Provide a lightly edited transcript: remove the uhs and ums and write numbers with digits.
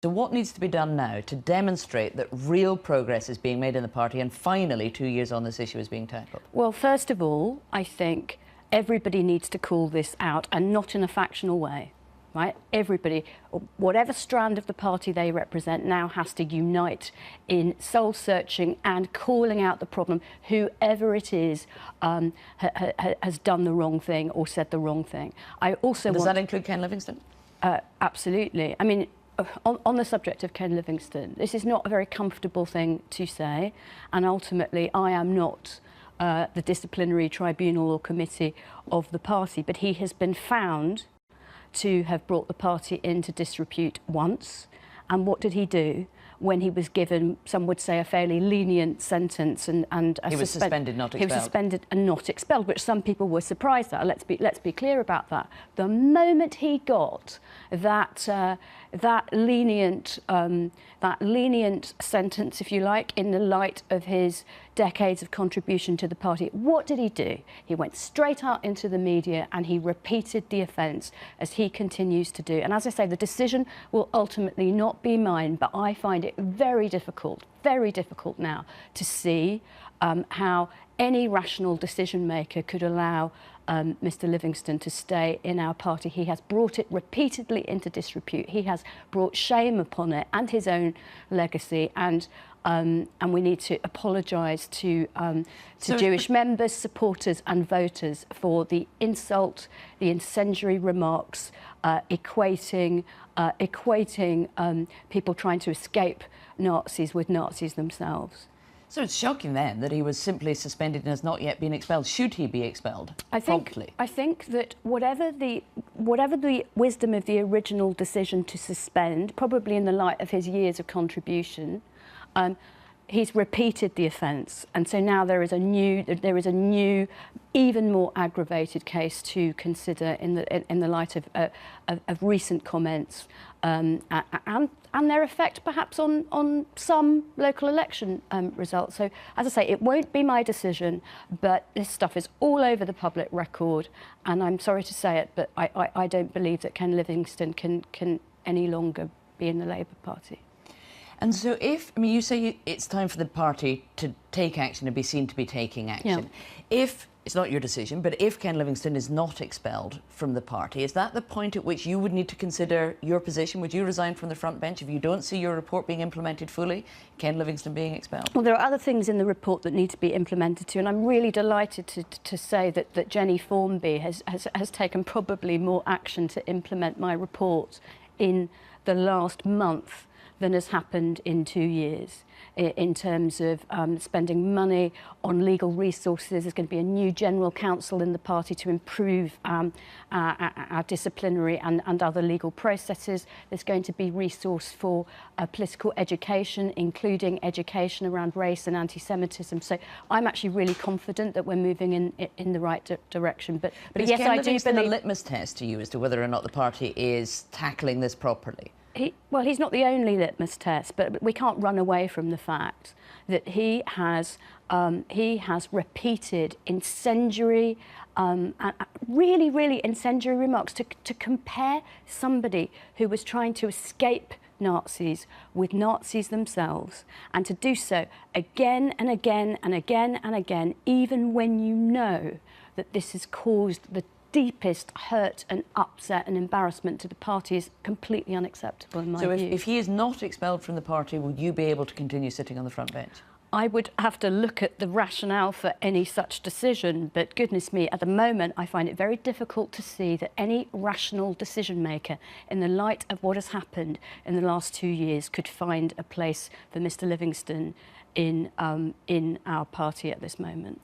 So what needs to be done now to demonstrate that real progress is being made in the party and finally 2 years on this issue is being tackled? Well, first of all, I think everybody needs to call this out, and not in a factional way, right? Everybody, whatever strand of the party they represent, now has to unite in soul-searching and calling out the problem. Whoever it is has done the wrong thing or said the wrong thing. I also Does that include Ken Livingstone? Absolutely. I mean, on the subject of Ken Livingstone, this is not a very comfortable thing to say, and ultimately I am not the disciplinary tribunal or committee of the party, but he has been found to have brought the party into disrepute once. And what did he do when he was given, some would say, a fairly lenient sentence and he was suspended, not expelled. He was suspended and not expelled, which some people were surprised at. Let's be clear about that. The moment he got that lenient sentence, if you like, in the light of his decades of contribution to the party, what did he do? He went straight out into the media and he repeated the offence, as he continues to do. And as I say, the decision will ultimately not be mine, but I find it very difficult now to see how any rational decision maker could allow Mr. Livingstone to stay in our party. He has brought it repeatedly into disrepute. He has brought shame upon it and his own legacy, and we need to apologise to Jewish members, supporters and voters for the insult, the incendiary remarks, equating people trying to escape Nazis with Nazis themselves. So it's shocking then that he was simply suspended and has not yet been expelled. Should he be expelled promptly? I think that whatever the wisdom of the original decision to suspend, probably in the light of his years of contribution, he's repeated the offence, and so now there is a new, even more aggravated case to consider in the light of recent comments and their effect perhaps on some local election results. So, as I say, it won't be my decision, but this stuff is all over the public record, and I'm sorry to say it, but I don't believe that Ken Livingstone can any longer be in the Labour Party. And so if, I mean, you say it's time for the party to take action and be seen to be taking action. Yeah. If, it's not your decision, but if Ken Livingstone is not expelled from the party, is that the point at which you would need to consider your position? Would you resign from the front bench if you don't see your report being implemented fully, Ken Livingstone being expelled? Well, there are other things in the report that need to be implemented too, and I'm really delighted to say that Jenny Formby has taken probably more action to implement my report in the last month than has happened in 2 years in terms of spending money on legal resources. There's going to be a new general counsel in the party to improve our disciplinary and other legal processes. There's going to be resource for political education, including education around race and anti-Semitism. So I'm actually really confident that we're moving in the right direction. But yes, I do believe a litmus test to you as to whether or not the party is tackling this properly. Well, he's not the only litmus test, but we can't run away from the fact that he has repeated incendiary, really incendiary remarks to compare somebody who was trying to escape Nazis with Nazis themselves, and to do so again and again and again and again, even when you know that this has caused the deepest hurt and upset and embarrassment to the party, is completely unacceptable in my view. So if he is not expelled from the party, would you be able to continue sitting on the front bench? I would have to look at the rationale for any such decision, but goodness me, at the moment I find it very difficult to see that any rational decision maker, in the light of what has happened in the last 2 years, could find a place for Mr. Livingstone in our party at this moment.